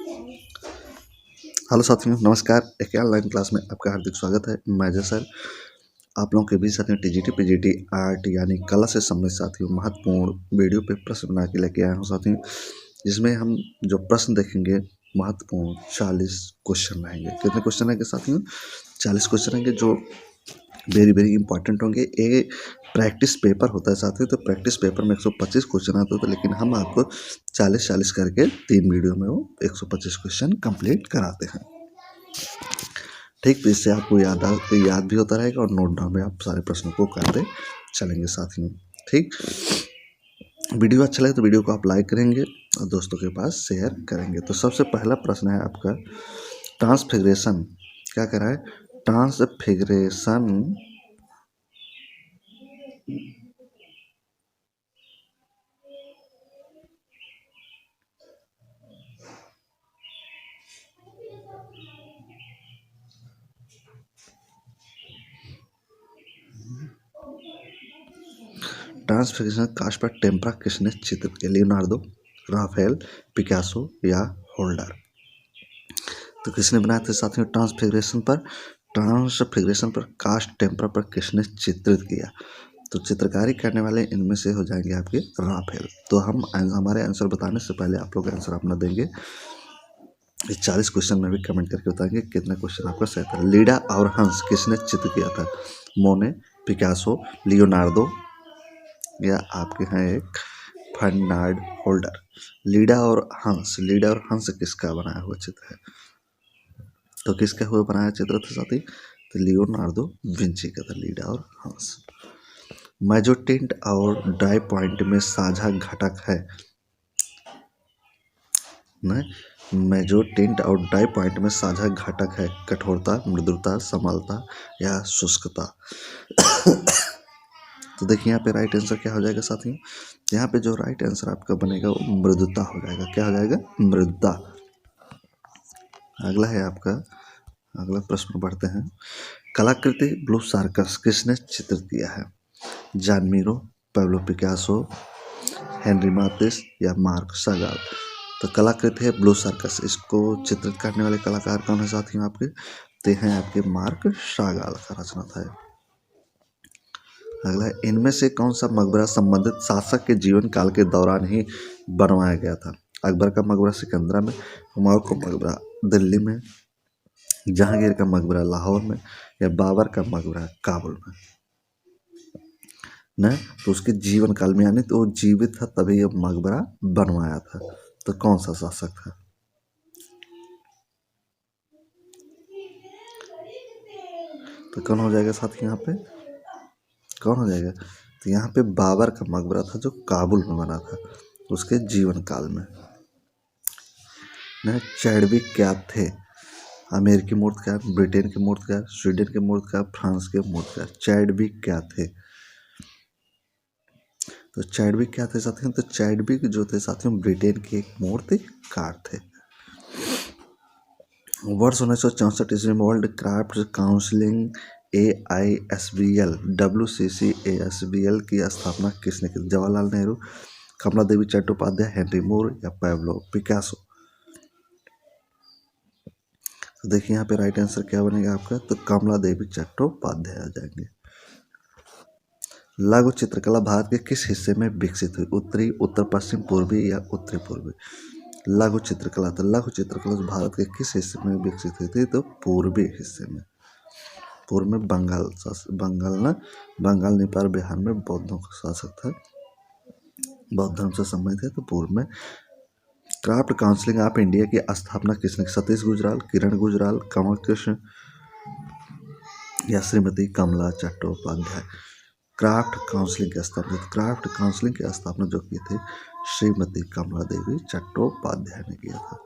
Hello साथियों, नमस्कार। एक ऑनलाइन क्लास में आपका हार्दिक स्वागत है। मैं अजय सर आप लोगों के बीच साथियों टीजीटी पीजीटी आर्ट यानी कला से संबंधित साथियों महत्वपूर्ण वीडियो पे प्रश्न बना के लेके आया हूँ साथियों, जिसमें हम जो प्रश्न देखेंगे महत्वपूर्ण 40 क्वेश्चन रहेंगे। कितने क्वेश्चन रहेंगे साथियों? 40 क्वेश्चन रहेंगे जो वेरी वेरी इंपॉर्टेंट होंगे। ये प्रैक्टिस पेपर होता है साथियों, तो प्रैक्टिस पेपर में 125 क्वेश्चन आते हैं, लेकिन हम आपको 40-40 करके 3 वीडियो में वो 125 क्वेश्चन कंप्लीट कराते हैं। ठीक, तो इससे आपको याद भी होता रहेगा और नोट डाउन में आप सारे प्रश्नों को करते चलेंगे साथियों। ठीक, वीडियो अच्छा लगे तो वीडियो को आप लाइक करेंगे और दोस्तों के पास शेयर करेंगे। तो सबसे पहला प्रश्न है आपका, ट्रांसफिगरेशन क्या कह रहा है? ट्रांसफिगरेशन ट्रांसफिगरेशन कास्ट पर टेम्परा किसने चित्रित किया? लियोनार्डो, राफेल, पिकासो या होल्डर? तो किसने बनाया था साथियों ट्रांसफिगरेशन पर कास्ट टेम्परा पर किसने चित्रित किया? तो चित्रकारी करने वाले इनमें से हो जाएंगे आपके राफेल। तो हम हमारे आंसर बताने से पहले आप लोग आंसर अपना देंगे। इस 40 क्वेश्चन में भी कमेंट करके बताएंगे कितना क्वेश्चन आपका सही था। लीडा और हंस किसने चित्र किया था? मोने, पिकासो, लियोनार्डो या आपके हैं एक फर्नांड होल्डर? लीडा और हंस किसका बनाया हुआ चित्र है? तो किसका हुआ बनाया चित्र था साथी? तो लियोनार्डो विंची का था लीडा और हंस। मेजोटिंट और डाई पॉइंट में साझा घटक है न? मेजोटिंट और डाई पॉइंट में साझा घटक है कठोरता, मृदुता, समलता या शुष्कता। तो देखिए यहाँ पे राइट आंसर क्या हो जाएगा साथियों? यहाँ पे जो राइट आंसर आपका बनेगा वो मृदुता हो जाएगा। क्या हो जाएगा? मृदुता। अगला है आपका, अगला प्रश्न पढ़ते हैं। कलाकृति ब्लू सर्कस किसने चित्रित किया है? Joan Miro, Pablo Picasso, Henri Matisse या मार्क शागाल? तो कलाकृति है ब्लू सर्कस, इसको चित्रित करने वाले कलाकार कौन है साथियों आपके? ते हैं आपके मार्क शागाल का रचना था। अगला है, इनमें से कौन सा मकबरा संबंधित शासक के जीवन काल के दौरान ही बनवाया गया था? अकबर का मकबरा सिकंदरा में, हुमायूं का मकबरा दिल्ली में, जहांगीर का मकबरा लाहौर में या बाबर का मकबरा काबुल में? न तो उसके जीवन काल में, यानी तो वो जीवित था तभी ये मकबरा बनवाया था। तो कौन सा शासक था? तो कौन हो जाएगा साथी? यहाँ पे कौन हो जाएगा? तो यहाँ पे बाबर का मकबरा था जो काबुल में बना था उसके जीवन काल में। न चैडविक क्या थे? अमेरिकी मूर्तिकार, ब्रिटेन के मूर्तिकार, स्वीडन के मूर्तिकार, फ्रांस के मूर्तिकार? चैडविक क्या थे? तो चैडविक क्या थे साथियों? तो चैडविक जो थे साथियों ब्रिटेन के एक मूर्तिकार थे। वर्ष 1964 ईस्वी में world craft counselling AISBL WCCASBL की स्थापना किसने की? जवाहरलाल नेहरू, कमला देवी चट्टोपाध्याय, हेनरी मोर या पाब्लो पिकासो? तो देखिए यहाँ पे राइट आंसर क्या बनेगा आपका? तो कमला देवी चट्टोपाध्याय आ जाएंगे। लघु चित्रकला भारत के किस हिस्से में विकसित हुई? उत्तरी, उत्तर पश्चिम, पूर्वी या उत्तरी पूर्वी? लघु चित्रकला, तो लघु चित्रकला भारत के किस हिस्से में विकसित हुई थी? तो पूर्वी हिस्से में। पूर्व में बंगाल नेपाल बिहार में बौद्धों का शासक था, बौद्ध धर्म से संबंधित है। तो पूर्व में। क्राफ्ट काउंसिल ऑफ इंडिया की स्थापना किसने की? सतीश गुजराल, किरण गुजराल, कमल कृष्ण या श्रीमती कमला चट्टोपाध्याय? क्राफ्ट काउंसिलिंग की स्थापना जो की थी श्रीमती कमला देवी चट्टोपाध्याय ने किया था।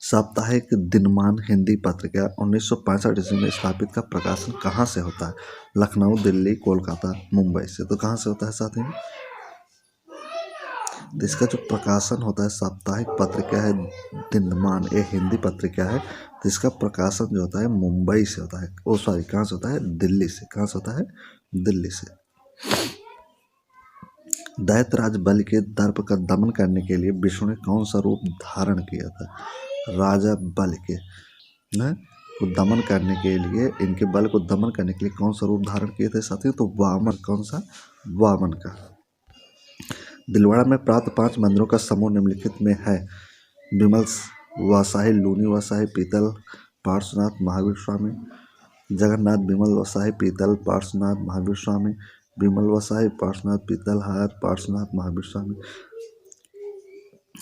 साप्ताहिक दिनमान हिंदी पत्रिका 1965 ईस्वी में स्थापित का प्रकाशन कहाँ से होता है? लखनऊ, दिल्ली, कोलकाता, मुंबई से? तो कहाँ से होता है साथियों? तो इसका जो प्रकाशन होता है, साप्ताहिक पत्रिका है दिनमान, ये हिंदी पत्रिका है, तो इसका प्रकाशन जो होता है मुंबई से होता है। कहाँ से होता है? दिल्ली से। कहाँ से होता है? दिल्ली से। दैत्यराज बलि के दर्प का दमन करने के लिए विष्णु ने कौन सा रूप धारण किया था? राजा बलि के न को दमन करने के लिए, इनके बल को दमन करने के लिए कौन सा रूप धारण किए थे साथियों? तो वामन। कौन सा? वामन का। दिलवाड़ा में प्राप्त 5 मंदिरों का समूह निम्नलिखित में है। विमल वसाही, लूनी वसाही, पीतल, पार्श्वनाथ, महावीर स्वामी। जगन्नाथ, विमल वसाही, पीतल, पार्श्वनाथ, महावीर स्वामी। विमल वसाही, पार्श्वनाथ, पीतल, हार, पार्श्वनाथ, महावीर स्वामी।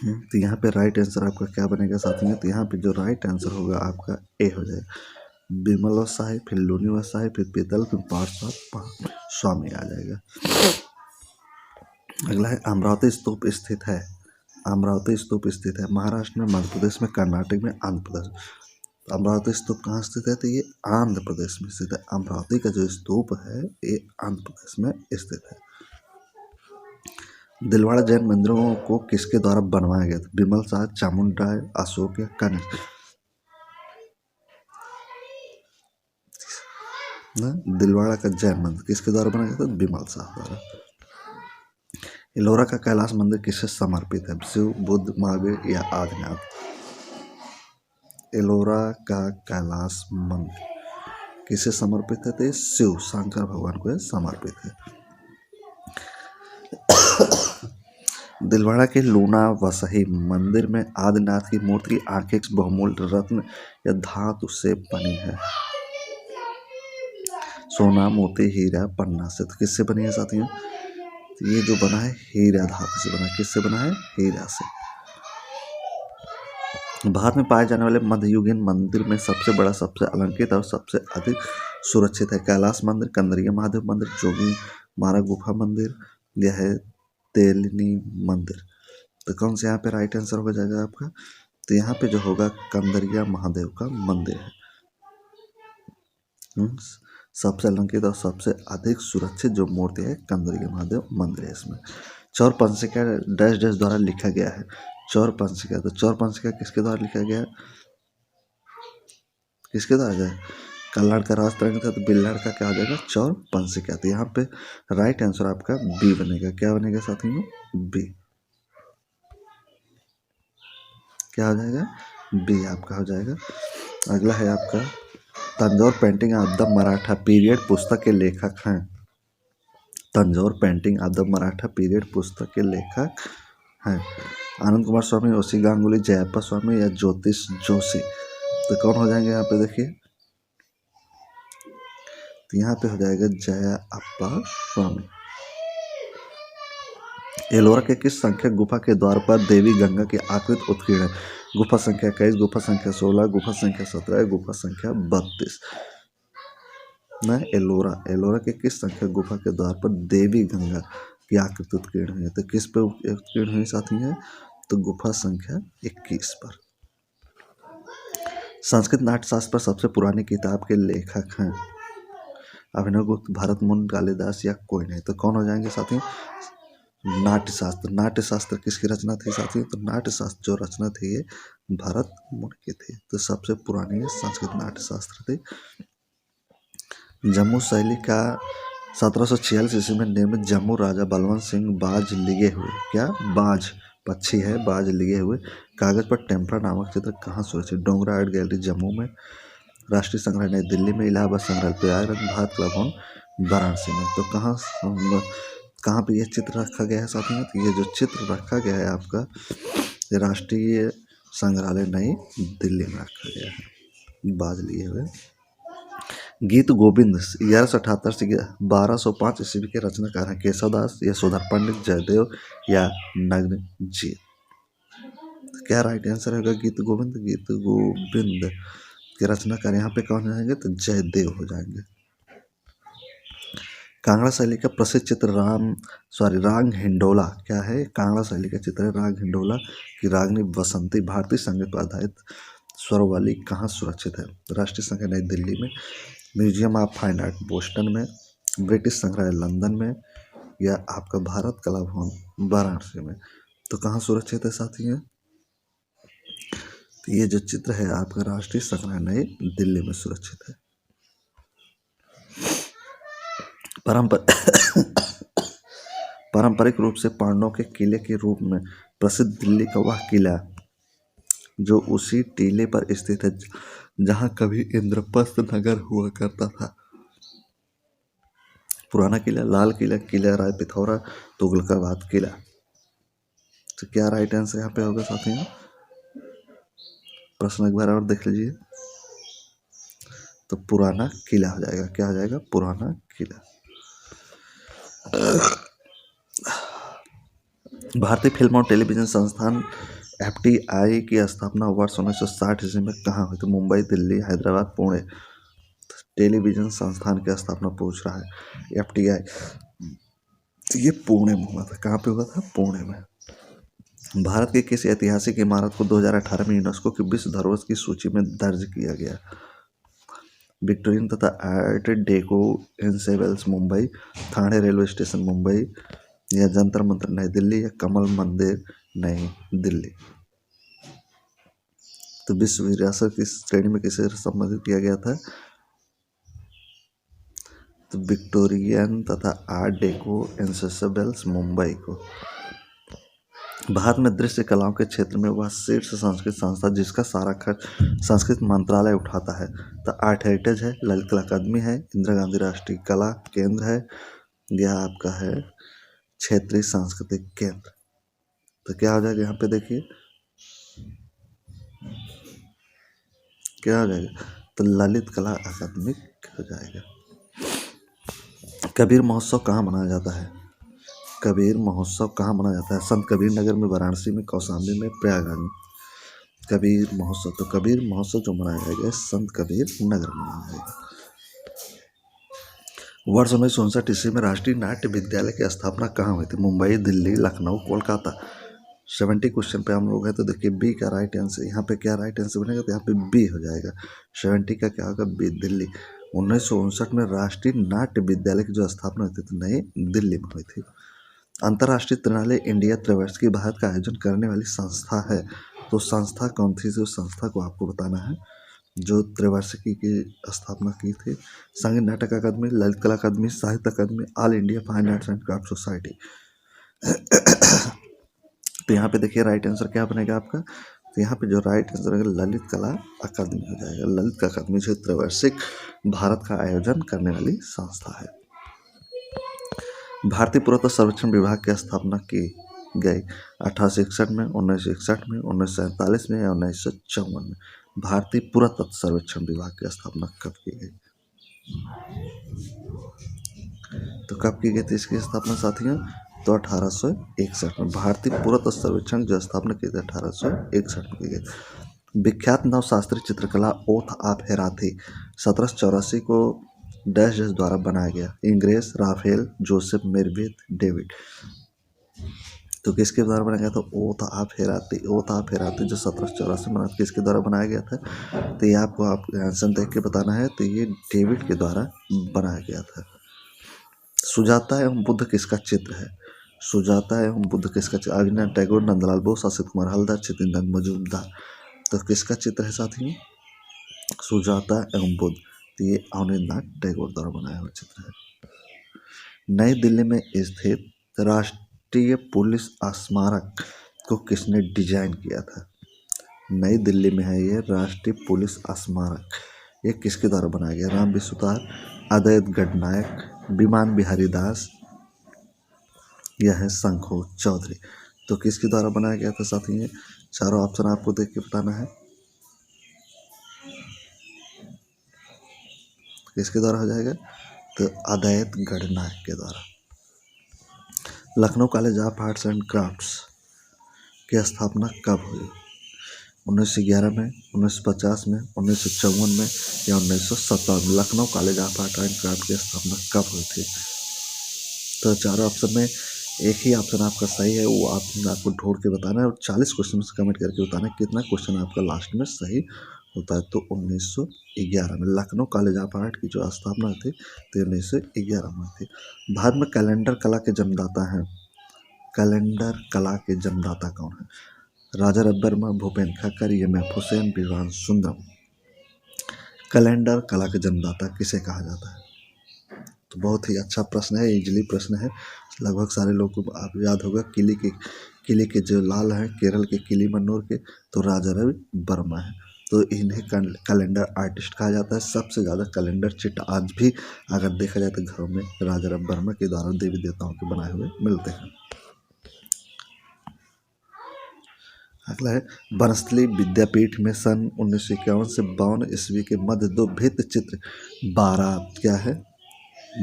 तो यहाँ पे राइट आंसर आपका क्या बनेगा साथियों? तो यहाँ पे जो राइट आंसर होगा आपका ए हो जाएगा। विमल वसाही, फिर लूनी वसाही, फिर पीतल, फिर पार्श्वनाथ स्वामी आ जाएगा। अगला है अमरावती स्तूप स्थित है। अमरावती स्तूप स्थित है महाराष्ट्र में, मध्य प्रदेश में, कर्नाटक में, आंध्र प्रदेश। अमरावती स्तूप कहाँ स्थित है? तो ये आंध्र प्रदेश में स्थित है। अमरावती का जो स्तूप है ये आंध्र प्रदेश में स्थित है। दिलवाड़ा जैन मंदिरों को किसके द्वारा बनवाया गया था? विमल शाह, चामुंडराय, अशोक या कनिष्क? दिलवाड़ा का जैन मंदिर किसके द्वारा बनाया गया था? विमल शाह द्वारा। एलोरा का कैलाश मंदिर किसे समर्पित है? शिव, बुद्ध, महावीर या आदिनाथ? एलोरा का कैलाश मंदिर किसे समर्पित है? तो शिव शंकर भगवान को समर्पित है। दिलवाड़ा के लूना वसही मंदिर में आदिनाथ की मूर्ति की आंखें बहुमूल्य रत्न या धातु से बनी है। सोना, मोती, हीरा, पन्ना से। तो किससे बनी है साथियों? ये जो बना है हीरा धातु से बना है। किससे बना है? हीरा से। भारत में पाए जाने वाले मध्ययुगीन मंदिर में सबसे बड़ा, सबसे अलंकृत और सबसे अधिक सुरक्षित है। कैलाश मंदिर, कंदरिया महादेव मंदिर, जोगी मारा गुफा मंदिर, यह है तेलनी मंदिर। तो कौन से यहाँ पे राइट आंसर हो जाएगा आपका? तो यहाँ पे जो होगा कंदरिया महादेव का मंदिर है। सबसे अलंकृत और सबसे अधिक सुरक्षित जो मूर्ति है कंदरिया महादेव मंदिर है। इसमें चौर पंचिका डैश डैश द्वारा लिखा गया है। चौर पंचिका, तो चौर पंचिका किसके द्वारा लिखा गया? किसके द्वारा जाए? कल्लाड़ का राज तरंग था, तो बिल्लाड़ का क्या हो जाएगा? चौर पंचिका। तो यहाँ पे राइट आंसर आपका बी बनेगा। क्या बनेगा साथियों? बी। क्या हो जाएगा? बी आपका हो जाएगा। अगला है आपका Tanjore painting of the Maratha period पुस्तक के लेखक हैं। Tanjore painting of the Maratha period पुस्तक के लेखक हैं आनंद कुमार स्वामी, ओसी गांगुली, जयप्पा स्वामी या ज्योतिष जोशी। तो कौन हो जाएंगे यहाँ पे? देखिए तो यहाँ पे हो जाएगा जयप्पा स्वामी। एलोरा के किस संख्या गुफा के द्वार पर देवी गंगा की आकृति उत्कीर्ण है? गुफा संख्या 21, गुफा संख्या 16, गुफा संख्या 17, गुफा संख्या 32? न एलोरा के किस संख्या गुफा के द्वार पर देवी गंगा की आकृति उत्कीर्ण हुई है? तो किस पे उत्कीर्ण हुई साथी है? तो गुफा संख्या 21 पर। संस्कृत नाट्यशास्त्र पर सबसे पुरानी किताब के लेखक हैं अभिनवगुप्त, भरत मुनि, कालिदास या कोई नहीं। तो कौन हो जाएंगे साथी? नाट्यशास्त्र। नाट्यशास्त्र किसकी रचना थी साथियों? तो नाट्यशास्त्र जो रचना थी ये भरत मुनि की थी। तो सबसे पुरानी संस्कृत नाट्यशास्त्र थी। जम्मू शैली का 1746 ईस्वी में निर्मित जम्मू राजा बलवंत सिंह बाज लिगे हुए, क्या बाज पक्षी है, बाज लिगे हुए कागज पर टेम्परा नामक चित्र कहाँ सुरक्षित? डोंगरा आर्ट गैलरी जम्मू में, राष्ट्रीय संग्रहालय नई दिल्ली में, इलाहाबाद संग्रहालय प्रयागराज, भारत क्लब भवन वाराणसी में। तो कहाँ पे ये चित्र रखा गया है साथियों? तो ये जो चित्र रखा गया है आपका राष्ट्रीय संग्रहालय नई दिल्ली में रखा गया है बाज लिए हुए। गीत गोविंद 1178 से 1205 ईस्वी के रचनाकार हैं केशवदास, यशोधर पंडित, जयदेव या नग्नजीत? क्या राइट आंसर होगा? गीत गोविंद के रचनाकार यहाँ पे कौन जाएंगे? तो जयदेव हो जाएंगे। कांगड़ा शैली का प्रसिद्ध चित्र राग हिंडोला क्या है? कांगड़ा शैली का चित्र है राग हिंडोला की रागनी बसंती भारतीय संगीत पर आधारित स्वरवाली कहाँ सुरक्षित है? राष्ट्रीय संग्रहालय नई दिल्ली में, museum of fine art Boston में, ब्रिटिश संग्रहालय लंदन में या आपका भारत कला भवन वाराणसी में? तो कहाँ सुरक्षित है साथियों? तो ये जो चित्र है आपका राष्ट्रीय संग्रहालय नई दिल्ली में सुरक्षित है। पारंपरिक रूप से पांडवों के किले के रूप में प्रसिद्ध दिल्ली का वह किला जो उसी टीले पर स्थित है जहां कभी इंद्रप्रस्थ नगर हुआ करता था। पुराना किला, लाल किला, किला राय पिथौरा, तुगलकाबाद किला। तो क्या राइट आंसर यहाँ पे होगा साथियों? प्रश्न एक बार और देख लीजिए। तो पुराना किला हो जाएगा। क्या हो जाएगा? पुराना किला। भारतीय फिल्म और टेलीविजन संस्थान FTI की स्थापना वर्ष 1960 ईस्वी में कहाँ हुई? तो मुंबई, दिल्ली, हैदराबाद, पुणे। टेलीविजन संस्थान की स्थापना पूछ रहा है FTI। तो ये पुणे में हुआ था। कहाँ पे हुआ था? पुणे में। भारत की किस ऐतिहासिक इमारत को 2018 में यूनेस्को की विश्व धरोहर की सूची में दर्ज किया गया? विक्टोरियन तथा art deco ensembles Mumbai, Thane railway station Mumbai, या जंतर मंतर नई दिल्ली, या कमल मंदिर नई दिल्ली। तो विश्व विरासत की श्रेणी में किसे संबोधित किया गया था? तो विक्टोरियन तथा आर्ट डेको एंसेबल्स मुंबई को। भारत में दृश्य कलाओं के क्षेत्र में वह शीर्ष संस्कृत संस्था जिसका सारा खर्च संस्कृत मंत्रालय उठाता है। तो आर्ट हेरिटेज है, ललित कला अकादमी है, इंदिरा गांधी राष्ट्रीय कला केंद्र है, यह आपका है क्षेत्रीय सांस्कृतिक केंद्र। तो क्या हो जाएगा यहाँ पे? देखिए क्या हो जाएगा? तो ललित कला अकादमी हो जाएगा। कबीर महोत्सव कहाँ मनाया जाता है? कबीर महोत्सव कहाँ मनाया जाता है? संत कबीर नगर में, वाराणसी में, कौशाम्बी में, प्रयागराज में। कबीर महोत्सव, तो कबीर महोत्सव जो मनाया जाएगा संत कबीर नगर में मनाया जाएगा। वर्ष 1959 ईस्वी में राष्ट्रीय नाट्य विद्यालय की स्थापना कहाँ हुई थी? मुंबई, दिल्ली, लखनऊ, कोलकाता। 70 क्वेश्चन पे हम लोग हैं। तो देखिए बी का राइट आंसर यहाँ पे क्या राइट आंसर बनेगा? तो यहाँ पे बी हो जाएगा। 70 का क्या होगा? बी, दिल्ली। 1959 में राष्ट्रीय नाट्य विद्यालय की जो स्थापना हुई थी तो नई दिल्ली में हुई थी। अंतर्राष्ट्रीय त्रिनालय इंडिया त्रैवार्षिक भारत का आयोजन करने वाली संस्था है। तो संस्था कौन थी? जो संस्था को आपको बताना है जो त्रैवार्षिकी की स्थापना की थी। संगीत नाटक अकादमी, Lalit Kala Akademi, Sahitya Akademi, all India fine arts and craft society. तो यहाँ पे देखिए राइट आंसर क्या बनेगा आपका? तो यहाँ पे जो राइट आंसर है ललित कला अकादमी हो जाएगा। ललित कला अकादमी जो त्रैवार्षिक भारत का आयोजन करने वाली संस्था है। भारतीय पुरातत्व सर्वेक्षण विभाग की स्थापना की गई 1861 में, 1961 में, 1947 में या 1954 में? भारतीय पुरातत्व सर्वेक्षण विभाग की स्थापना कब की गई? तो कब की गई थी इसकी स्थापना साथियों? तो 1861 में। भारतीय पुरातत्व सर्वेक्षण जो स्थापना की थी 1861 में की गई। विख्यात नवशास्त्रीय चित्रकला ओथ ऑफ हेराथी 1784 को डैश डैश द्वारा बनाया गया। इंग्रेस, राफेल, जोसेफ, मेरविथ, डेविड। तो किसके द्वारा बनाया गया था? Oath of Horatii. Oath of Horatii जो 1784 में किसके द्वारा बनाया गया था? तो ये आपको आप आंसर देख के बताना है। तो ये डेविड के द्वारा बनाया गया था। सुजाता एवं बुद्ध किसका चित्र है? सुजाता एवं बुद्ध किसका चित्र? अविनाश टैगोर, नंदलाल बोस, असित कुमार हल्दर, चित्तरंजन मजूमदार। तो किसका चित्र है साथियों? सुजाता एवं बुद्ध। तो ये अवनींद्रनाथ टैगोर द्वारा बनाया हुआ चित्र है। नई दिल्ली में स्थित राष्ट्रीय पुलिस स्मारक को किसने डिजाइन किया था? नई दिल्ली में है ये राष्ट्रीय पुलिस स्मारक। ये किसके द्वारा बनाया गया? राम बिस्वार, अद्वैत गडनायक, विमान बिहारी दास, यह है शंखो चौधरी। तो किसके द्वारा बनाया गया था साथियों? ये चारों ऑप्शन आपको देख के बताना है। किसके द्वारा हो जाएगा? तो अद्वैत गडनायक के द्वारा। Lucknow college of arts and crafts की स्थापना कब हुई? 1911 में, 1950 में, 1954 में या 1957 में? Lucknow college of art and craft की स्थापना कब हुई थी? तो चारों ऑप्शन में एक ही ऑप्शन आपका सही है, वो आपको ढूंढ के बताना है और 40 क्वेश्चन से कमेंट करके बताना है कितना क्वेश्चन आपका लास्ट में सही होता है। तो 1911 में लखनऊ कॉलेज ऑफ आर्ट की जो स्थापना हुई थी तो 1911 में हुई थी। भारत में कैलेंडर कला के जन्मदाता हैं। कैलेंडर कला के जन्मदाता कौन है? राजा रविवर्मा, भूपेन खक्कर, एम.एफ. हुसैन, विद्वान सुंदरम। कैलेंडर कला के जन्मदाता किसे कहा जाता है? तो बहुत ही अच्छा प्रश्न है, इजली प्रश्न है, लगभग सारे लोगों को आप याद होगा। किली के जो लाल हैं केरल के किलीमन्नूर के, तो राजा रवि वर्मा है। तो इन्हें कैलेंडर आर्टिस्ट कहा जाता है। सबसे ज़्यादा कैलेंडर चिट आज भी अगर देखा जाए तो घरों में राजा रवि वर्मा के द्वारा देवी देवताओं के बनाए हुए मिलते हैं। अगला है बनस्थली विद्यापीठ में सन 1951 से 52 ईस्वी के मध्य दो भित्ति चित्र बारात क्या है,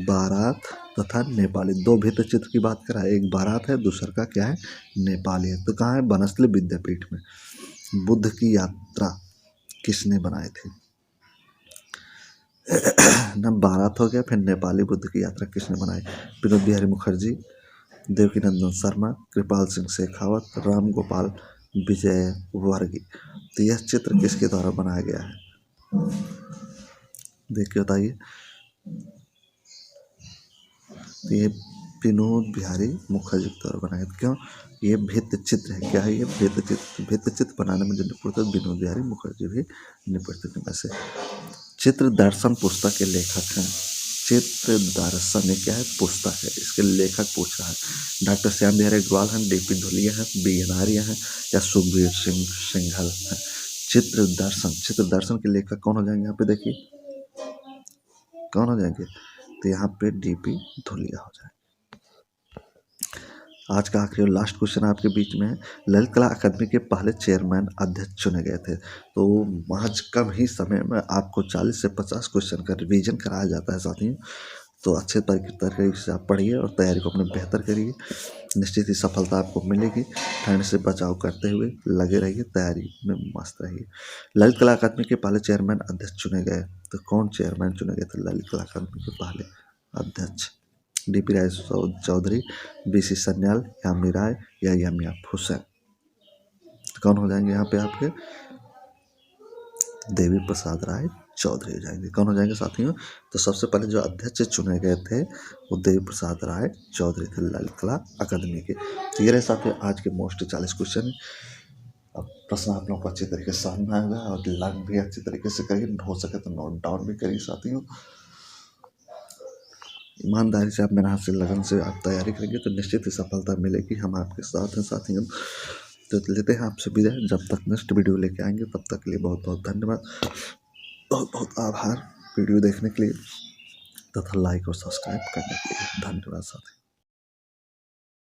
बारात तथा नेपाली, दो भित्ति चित्र की बात करा है। एक बारात है, दूसरा का क्या है, नेपाली है। तो कहाँ है, बनस्थली विद्यापीठ में। बुद्ध की यात्रा किसने बनाए थे न, बारात हो गया, फिर नेपाली बुद्ध की यात्रा किसने बनाई, विनोद बिहारी मुखर्जी, देवकीनंदन शर्मा, कृपाल सिंह शेखावत, राम गोपाल विजय वर्गीय। तो यह चित्र किसके द्वारा बनाया गया है, देखिए बताइए। तो ये विनोद बिहारी मुखर्जी के द्वारा बनाया। क्यों, ये भित्ति चित्र है। क्या है ये, भित्ति चित्र। भित्ति चित्र बनाने में जो निपुण विनोद बिहारी मुखर्जी भी निपुण में से। चित्र दर्शन पुस्तक के लेखक हैं। चित्र दर्शन क्या है, पुस्तक है, इसके लेखक पूछ रहा है। डॉक्टर श्याम बिहारी अग्रवाल हैं, डीपी धुलिया हैं, बी.एन. आर्य हैं या सुखबीर सिंह सिंघल हैं। चित्र दर्शन के लेखक कौन हो जाएंगे, यहाँ पे देखिए कौन हो जाएंगे, तो यहाँ पे डीपी धुलिया हो जाए। आज का आखिरी और लास्ट क्वेश्चन आपके बीच में है। ललित कला अकादमी के पहले चेयरमैन अध्यक्ष चुने गए थे। तो महज कम ही समय में आपको 40 से 50 क्वेश्चन का रिवीजन कराया जाता है साथियों। तो अच्छे तरीके से आप पढ़िए और तैयारी को अपने बेहतर करिए, निश्चित ही सफलता आपको मिलेगी। ठंड से बचाव करते हुए लगे रहिए, तैयारी में मस्त रहिए। ललित कला अकादमी के पहले चेयरमैन अध्यक्ष चुने गए, तो कौन चेयरमैन चुने गए थे ललित कला अकादमी के पहले अध्यक्ष, डीपी राय चौधरी, बीसी सन्याल, यामी राय या एम.एफ. हुसैन। तो कौन हो जाएंगे यहाँ पे आपके, देवी प्रसाद राय चौधरी हो जाएंगे। कौन हो जाएंगे साथियों, तो सबसे पहले जो अध्यक्ष चुने गए थे वो देवी प्रसाद राय चौधरी थे ललित कला अकादमी के। तो ये रहे साथियों आज के मोस्ट 40 क्वेश्चन। अब प्रश्न आप लोगों को अच्छी तरीके से समझ में आएगा और लर्न भी अच्छी तरीके से करिए, हो सके तो नोट डाउन भी करिए साथियों। ईमानदारी से आप मेहनत से लगन से आप तैयारी करेंगे तो निश्चित ही सफलता मिलेगी। हम आपके साथ हैं साथियों। तो लेते हैं आपसे विदाई, जब तक नेक्स्ट वीडियो लेके आएंगे तब तक के लिए बहुत बहुत धन्यवाद, बहुत बहुत आभार वीडियो देखने के लिए तथा लाइक और सब्सक्राइब करने के लिए। धन्यवाद साथियों।